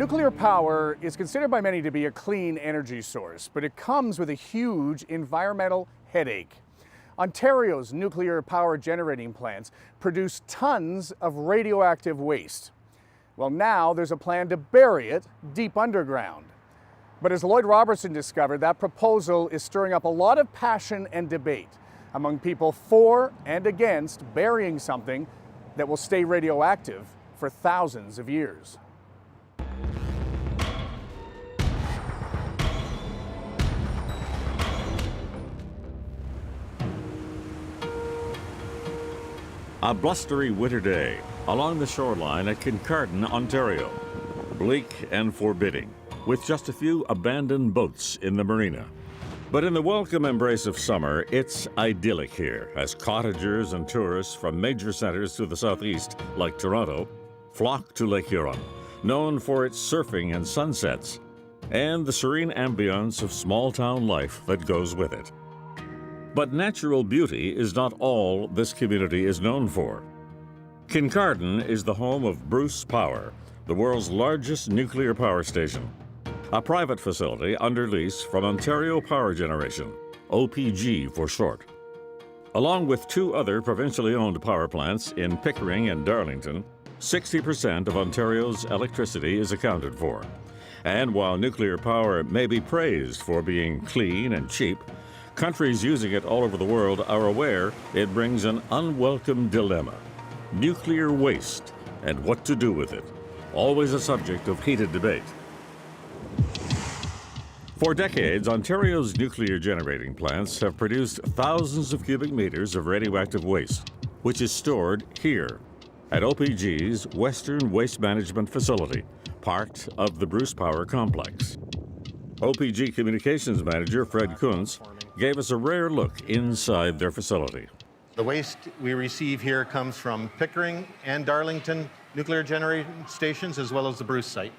Nuclear power is considered by many to be a clean energy source, but it comes with a huge environmental headache. Ontario's nuclear power generating plants produce tons of radioactive waste. Well, now there's a plan to bury it deep underground. But as Lloyd Robertson discovered, that proposal is stirring up a lot of passion and debate among people for and against burying something that will stay radioactive for thousands of years. A blustery winter day along the shoreline at Kincardine, Ontario. Bleak and forbidding, with just a few abandoned boats in the marina. But in the welcome embrace of summer, it's idyllic here as cottagers and tourists from major centers to the southeast, like Toronto, flock to Lake Huron, known for its surfing and sunsets, and the serene ambience of small-town life that goes with it. But natural beauty is not all this community is known for. Kincardine is the home of Bruce Power, the world's largest nuclear power station, a private facility under lease from Ontario Power Generation, OPG for short. Along with two other provincially owned power plants in Pickering and Darlington, 60% of Ontario's electricity is accounted for. And while nuclear power may be praised for being clean and cheap, countries using it all over the world are aware it brings an unwelcome dilemma: nuclear waste and what to do with it, always a subject of heated debate. For decades, Ontario's nuclear generating plants have produced thousands of cubic meters of radioactive waste, which is stored here at OPG's Western Waste Management Facility, part of the Bruce Power Complex. OPG Communications Manager Fred Kuntz gave us a rare look inside their facility. The waste we receive here comes from Pickering and Darlington nuclear generating stations, as well as the Bruce site.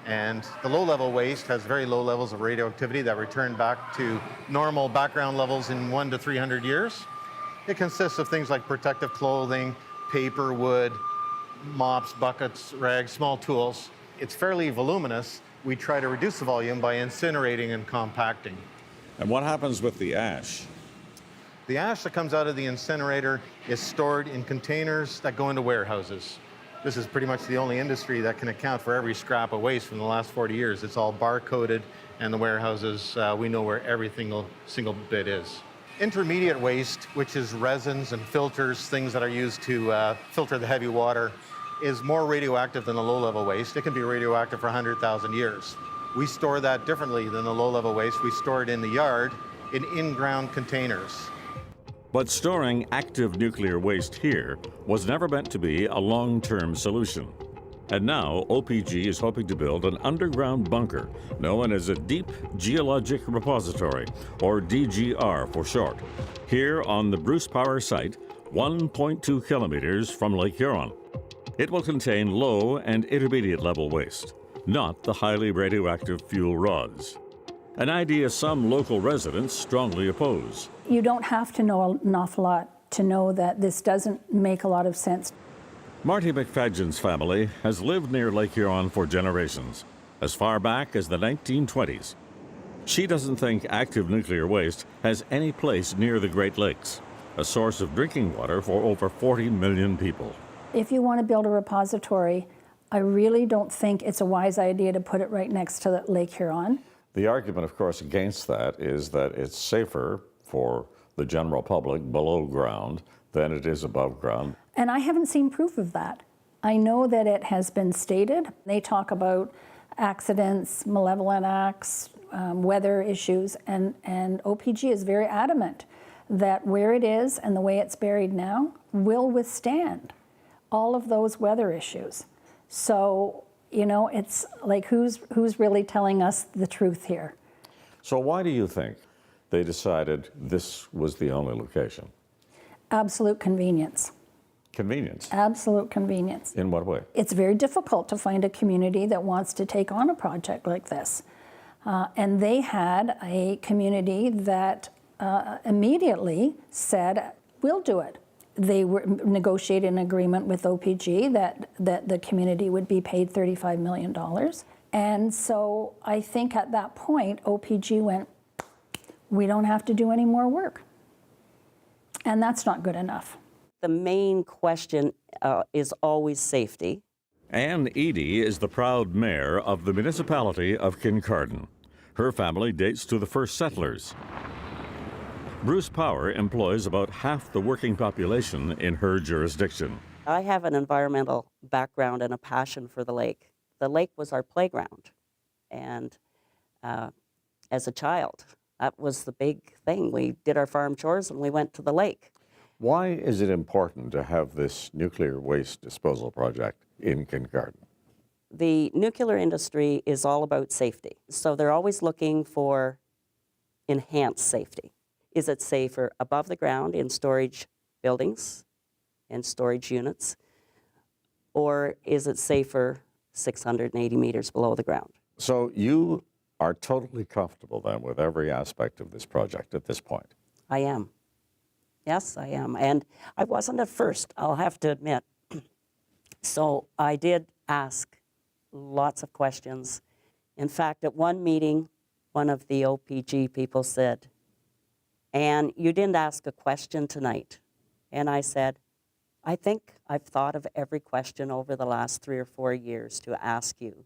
And the low-level waste has very low levels of radioactivity that return back to normal background levels in 1 to 300 years. It consists of things like protective clothing, paper, wood, mops, buckets, rags, small tools. It's fairly voluminous. We try to reduce the volume by incinerating and compacting. And what happens with the ash? The ash that comes out of the incinerator is stored in containers that go into warehouses. This is pretty much the only industry that can account for every scrap of waste from the last 40 years. It's all bar-coded, and the warehouses, we know where every single bit is. Intermediate waste, which is resins and filters, things that are used to filter the heavy water, is more radioactive than the low-level waste. It can be radioactive for 100,000 years. We store that differently than the low-level waste. We store it in the yard in in-ground containers. But storing active nuclear waste here was never meant to be a long-term solution. And now OPG is hoping to build an underground bunker known as a Deep Geologic Repository, or DGR for short, here on the Bruce Power site, 1.2 kilometers from Lake Huron. It will contain low and intermediate level waste, not the highly radioactive fuel rods. An idea some local residents strongly oppose. You don't have to know an awful lot to know that this doesn't make a lot of sense. Marty McFadgen's family has lived near Lake Huron for generations, as far back as the 1920s. She doesn't think active nuclear waste has any place near the Great Lakes, a source of drinking water for over 40 million people. If you want to build a repository, I really don't think it's a wise idea to put it right next to Lake Huron. The argument, of course, against that is that it's safer for the general public below ground than it is above ground. And I haven't seen proof of that. I know that it has been stated. They talk about accidents, malevolent acts, weather issues, and OPG is very adamant that where it is and the way it's buried now will withstand all of those weather issues. So, you know, it's like who's really telling us the truth here? So why do you think they decided this was the only location? Absolute convenience. Convenience? Absolute convenience. In what way? It's very difficult to find a community that wants to take on a project like this. And they had a community that immediately said, we'll do it. they were negotiated an agreement with OPG that the community would be paid $35 million. And so I think at that point, OPG went, we don't have to do any more work. And that's not good enough. The main question is always safety. Anne Eady is the proud mayor of the municipality of Kincardine. Her family dates to the first settlers. Bruce Power employs about half the working population in her jurisdiction. I have an environmental background and a passion for the lake. The lake was our playground. And as a child, that was the big thing. We did our farm chores and we went to the lake. Why is it important to have this nuclear waste disposal project in Kincardine? The nuclear industry is all about safety. So they're always looking for enhanced safety. Is it safer above the ground in storage buildings and storage units? Or is it safer 680 meters below the ground? So you are totally comfortable then with every aspect of this project at this point? I am. Yes, I am. And I wasn't at first, I'll have to admit. So I did ask lots of questions. In fact, at one meeting, one of the OPG people said, "Anne, you didn't ask a question tonight." And I said, "I think I've thought of every question over the last 3 or 4 years to ask you.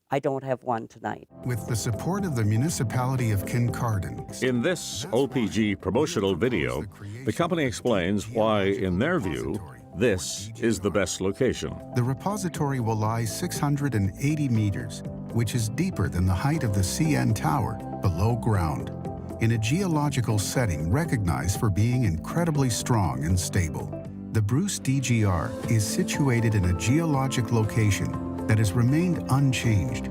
I don't have one tonight." With the support of the municipality of Kincardine. In this OPG promotional video, the company explains why, in their view, this is the best location. The repository will lie 680 meters, which is deeper than the height of the CN Tower below ground, in a geological setting recognized for being incredibly strong and stable. The Bruce DGR is situated in a geologic location that has remained unchanged,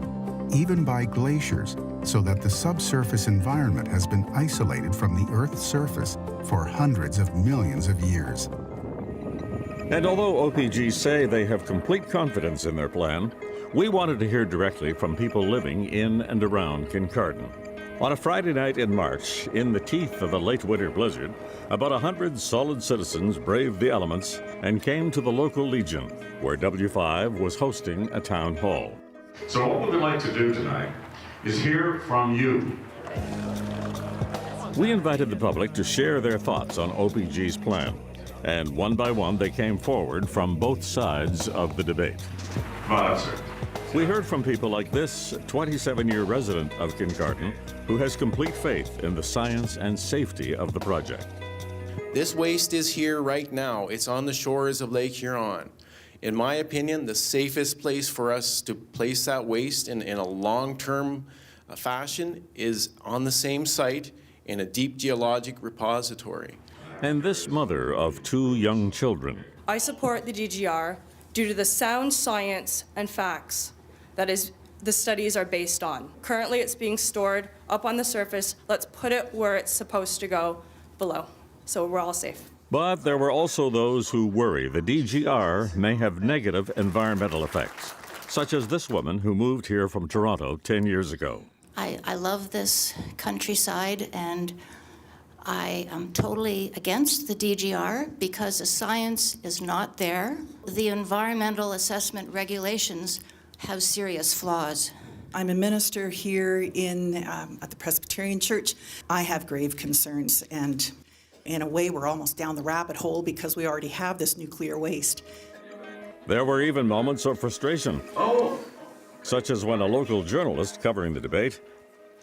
even by glaciers, so that the subsurface environment has been isolated from the Earth's surface for hundreds of millions of years. And although OPG say they have complete confidence in their plan, we wanted to hear directly from people living in and around Kincardine. On a Friday night in March, in the teeth of a late winter blizzard, about 100 solid citizens braved the elements and came to the local Legion, where W5 was hosting a town hall. So what we would like to do tonight is hear from you. We invited the public to share their thoughts on OPG's plan, and one by one they came forward from both sides of the debate. We heard from people like this 27-year resident of Kincardine who has complete faith in the science and safety of the project. This waste is here right now. It's on the shores of Lake Huron. In my opinion, the safest place for us to place that waste in a long-term fashion is on the same site in a deep geologic repository. And this mother of 2 young children. I support the DGR due to the sound science and facts that is the studies are based on. Currently it's being stored up on the surface. Let's put it where it's supposed to go, below, so we're all safe. But there were also those who worry the DGR may have negative environmental effects, such as this woman who moved here from Toronto 10 years ago. I love this countryside, and I am totally against the DGR because the science is not there. The environmental assessment regulations have serious flaws. I'm a minister here at the Presbyterian Church. I have grave concerns, and in a way we're almost down the rabbit hole because we already have this nuclear waste. There were even moments of frustration, such as when a local journalist covering the debate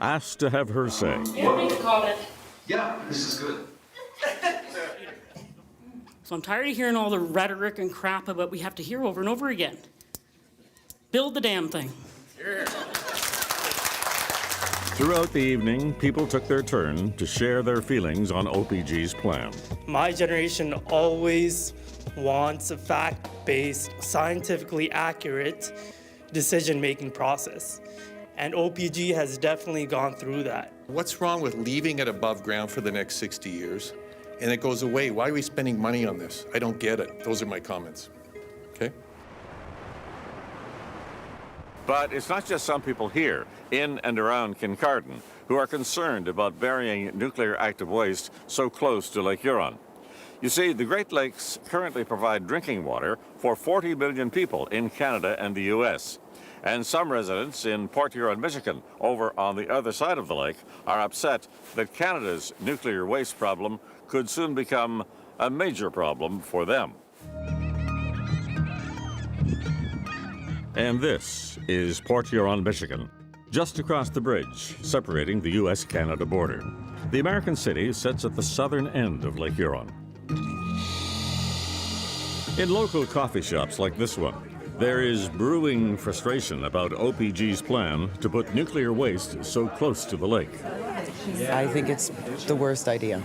asked to have her say. You make a comment. Yeah, this is good. So I'm tired of hearing all the rhetoric and crap about we have to hear over and over again. Build the damn thing. Yeah. Throughout the evening, people took their turn to share their feelings on OPG's plan. My generation always wants a fact-based, scientifically accurate decision-making process. And OPG has definitely gone through that. What's wrong with leaving it above ground for the next 60 years? And it goes away. Why are we spending money on this? I don't get it. Those are my comments. Okay? But it's not just some people here in and around Kincardine who are concerned about burying nuclear active waste so close to Lake Huron. You see, the Great Lakes currently provide drinking water for 40 million people in Canada and the U.S. And some residents in Port Huron, Michigan, over on the other side of the lake, are upset that Canada's nuclear waste problem could soon become a major problem for them. And this is Port Huron, Michigan, just across the bridge separating the U.S.-Canada border. The American city sits at the southern end of Lake Huron. In local coffee shops like this one, there is brewing frustration about OPG's plan to put nuclear waste so close to the lake. I think it's the worst idea.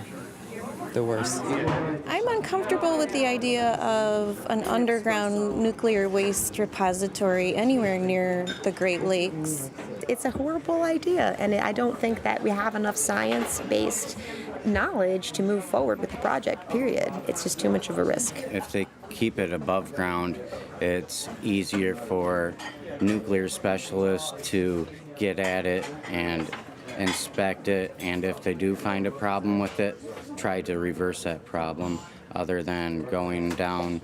The worst. I'm uncomfortable with the idea of an underground nuclear waste repository anywhere near the Great Lakes. It's a horrible idea, and I don't think that we have enough science-based knowledge to move forward with the project, period. It's just too much of a risk. If they keep it above ground, it's easier for nuclear specialists to get at it and inspect it, and if they do find a problem with it, try to reverse that problem other than going down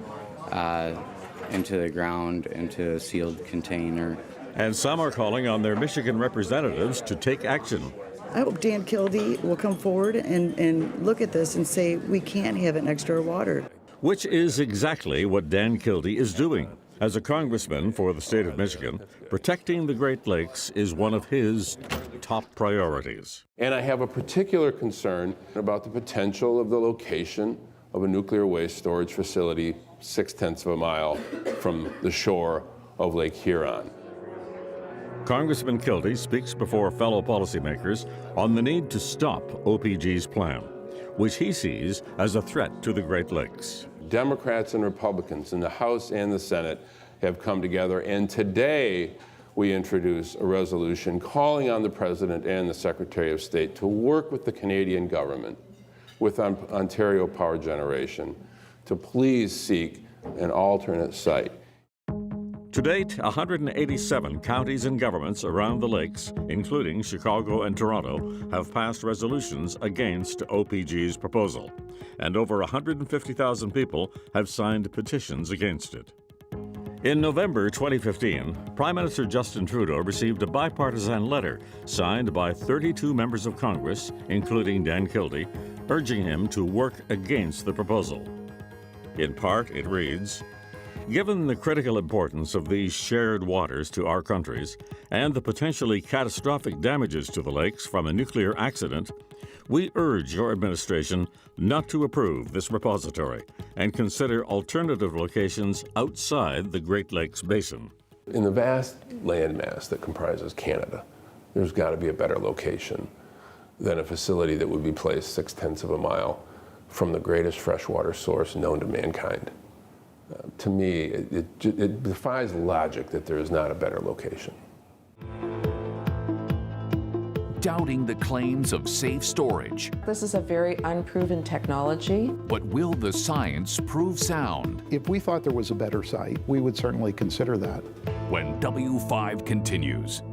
into the ground into a sealed container. And some are calling on their Michigan representatives to take action. I hope Dan Kildee will come forward and look at this and say we can't have it next to our water. Which is exactly what Dan Kildee is doing. As a congressman for the state of Michigan, protecting the Great Lakes is one of his top priorities. And I have a particular concern about the potential of the location of a nuclear waste storage facility 0.6 of a mile from the shore of Lake Huron. Congressman Kildee speaks before fellow policymakers on the need to stop OPG's plan, which he sees as a threat to the Great Lakes. Democrats and Republicans in the House and the Senate have come together, and today we introduce a resolution calling on the President and the Secretary of State to work with the Canadian government, with Ontario Power Generation, to please seek an alternate site. To date, 187 counties and governments around the lakes, including Chicago and Toronto, have passed resolutions against OPG's proposal, and over 150,000 people have signed petitions against it. In November 2015, Prime Minister Justin Trudeau received a bipartisan letter signed by 32 members of Congress, including Dan Kildee, urging him to work against the proposal. In part, it reads, "Given the critical importance of these shared waters to our countries and the potentially catastrophic damages to the lakes from a nuclear accident, we urge your administration not to approve this repository and consider alternative locations outside the Great Lakes Basin." In the vast landmass that comprises Canada, there's got to be a better location than a facility that would be placed 0.6 of a mile from the greatest freshwater source known to mankind. To me, it defies logic that there is not a better location. Doubting the claims of safe storage. This is a very unproven technology. But will the science prove sound? If we thought there was a better site, we would certainly consider that. When W5 continues.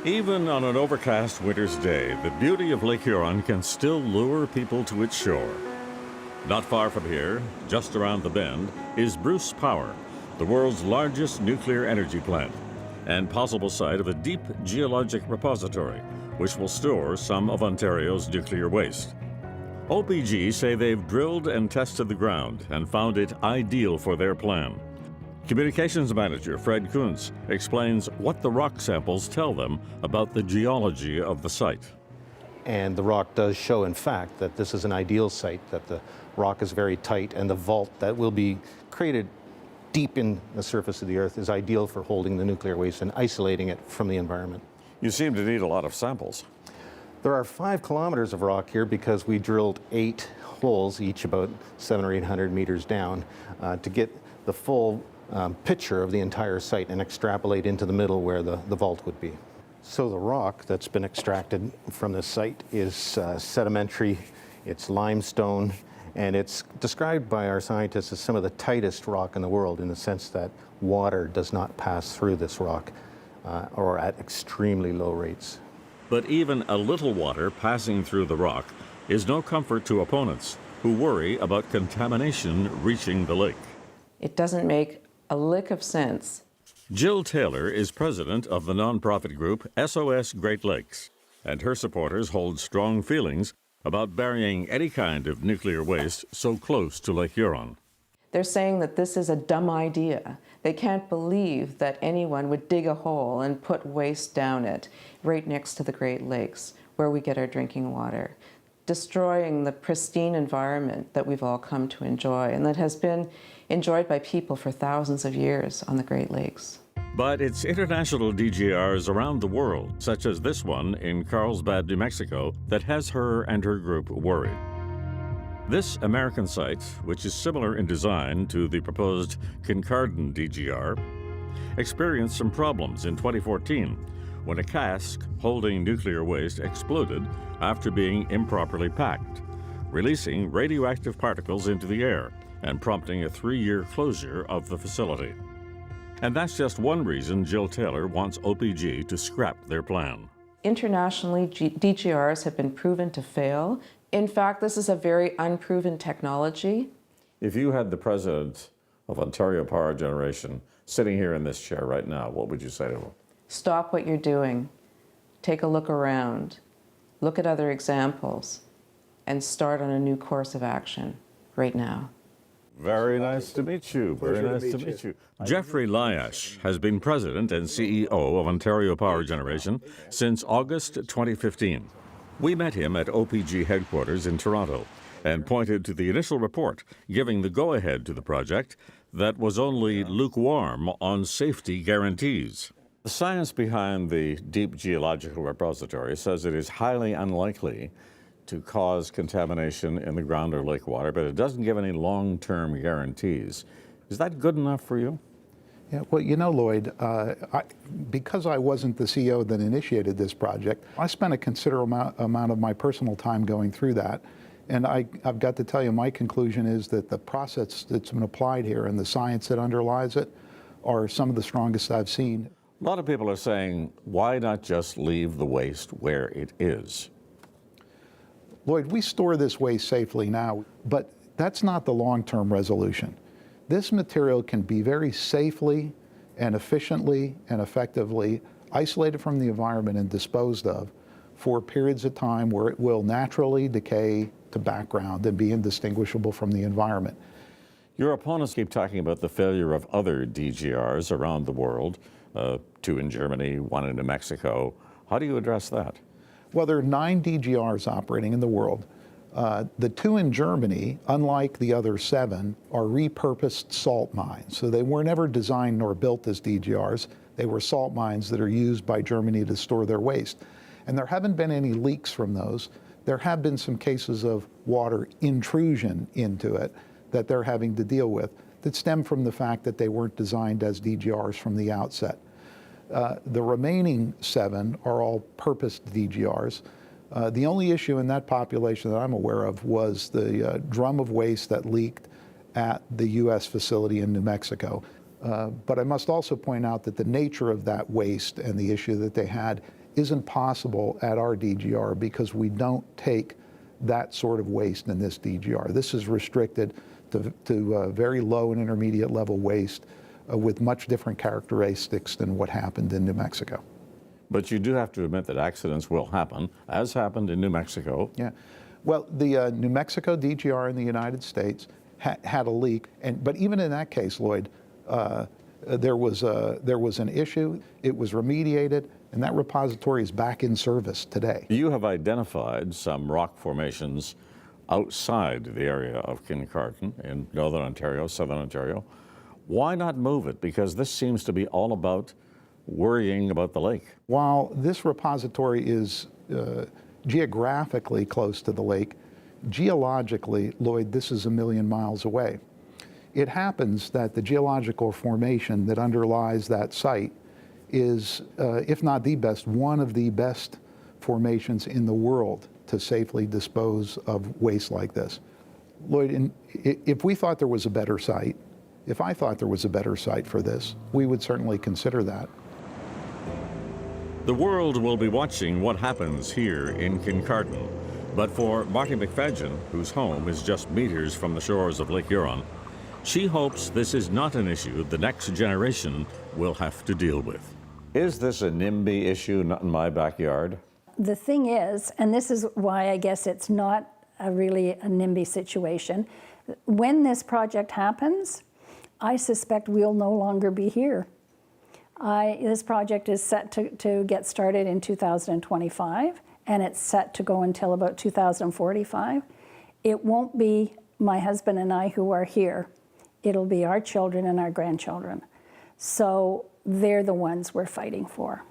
Even on an overcast winter's day, the beauty of Lake Huron can still lure people to its shore. Not far from here, just around the bend, is Bruce Power, the world's largest nuclear energy plant, and possible site of a deep geologic repository, which will store some of Ontario's nuclear waste. OPG say they've drilled and tested the ground and found it ideal for their plan. Communications Manager Fred Kuntz explains what the rock samples tell them about the geology of the site. And the rock does show, in fact, that this is an ideal site, that the rock is very tight, and the vault that will be created deep in the surface of the Earth is ideal for holding the nuclear waste and isolating it from the environment. You seem to need a lot of samples. There are 5 kilometers of rock here because we drilled 8 holes, each about 700 or 800 meters down, to get the full picture of the entire site and extrapolate into the middle where the vault would be. So the rock that's been extracted from this site is sedimentary, it's limestone, and it's described by our scientists as some of the tightest rock in the world in the sense that water does not pass through this rock or at extremely low rates. But even a little water passing through the rock is no comfort to opponents who worry about contamination reaching the lake. It doesn't make a lick of sense. Jill Taylor is president of the nonprofit group SOS Great Lakes, and her supporters hold strong feelings about burying any kind of nuclear waste so close to Lake Huron. They're saying that this is a dumb idea. They can't believe that anyone would dig a hole and put waste down it right next to the Great Lakes, where we get our drinking water, destroying the pristine environment that we've all come to enjoy and that has been enjoyed by people for thousands of years on the Great Lakes. But it's international DGRs around the world, such as this one in Carlsbad, New Mexico, that has her and her group worried. This American site, which is similar in design to the proposed Kincardine DGR, experienced some problems in 2014 when a cask holding nuclear waste exploded after being improperly packed, releasing radioactive particles into the air and prompting a 3-year closure of the facility. And that's just one reason Jill Taylor wants OPG to scrap their plan. Internationally, DGRs have been proven to fail. In fact, this is a very unproven technology. If you had the president of Ontario Power Generation sitting here in this chair right now, what would you say to him? Stop what you're doing. Take a look around. Look at other examples and start on a new course of action right now. Very nice to meet you. Very nice to meet you. Jeffrey Lyash has been president and CEO of Ontario Power Generation since August 2015. We met him at OPG headquarters in Toronto and pointed to the initial report giving the go-ahead to the project that was only lukewarm on safety guarantees. The science behind the Deep Geological Repository says it is highly unlikely to cause contamination in the ground or lake water, but it doesn't give any long-term guarantees. Is that good enough for you? Yeah, well, you know, Lloyd, because I wasn't the CEO that initiated this project, I spent a considerable amount of my personal time going through that. And I've got to tell you, my conclusion is that the process that's been applied here and the science that underlies it are some of the strongest I've seen. A lot of people are saying, why not just leave the waste where it is? Lloyd, we store this waste safely now, but that's not the long-term resolution. This material can be very safely and efficiently and effectively isolated from the environment and disposed of for periods of time where it will naturally decay to background and be indistinguishable from the environment. Your opponents keep talking about the failure of other DGRs around the world, 2 in Germany, 1 in New Mexico. How do you address that? Well, there are 9 DGRs operating in the world. The 2 in Germany, unlike the other 7, are repurposed salt mines. So they were never designed nor built as DGRs. They were salt mines that are used by Germany to store their waste. And there haven't been any leaks from those. There have been some cases of water intrusion into it that they're having to deal with that stem from the fact that they weren't designed as DGRs from the outset. The remaining 7 are all purposed DGRs. The only issue in that population that I'm aware of was the drum of waste that leaked at the U.S. facility in New Mexico. But I must also point out that the nature of that waste and the issue that they had isn't possible at our DGR because we don't take that sort of waste in this DGR. This is restricted to very low and intermediate level waste with much different characteristics than what happened in New Mexico. But you do have to admit that accidents will happen, as happened in New Mexico. Yeah. Well, the New Mexico DGR in the United States had a leak, but even in that case, Lloyd, there was an issue. It was remediated, and that repository is back in service today. You have identified some rock formations outside the area of Kincardine in Northern Ontario, Southern Ontario. Why not move it? Because this seems to be all about worrying about the lake. While this repository is geographically close to the lake, geologically, Lloyd, this is 1 million miles away. It happens that the geological formation that underlies that site is, if not the best, one of the best formations in the world to safely dispose of waste like this. Lloyd, if we thought there was a better site, If I thought there was a better site for this, we would certainly consider that. The world will be watching what happens here in Kincardine. But for Marty McFadgen, whose home is just meters from the shores of Lake Huron, she hopes this is not an issue the next generation will have to deal with. Is this a NIMBY issue, not in my backyard? The thing is, and this is why I guess it's not really a NIMBY situation, when this project happens, I suspect we'll no longer be here. This project is set to get started in 2025, and it's set to go until about 2045. It won't be my husband and I who are here. It'll be our children and our grandchildren. So they're the ones we're fighting for.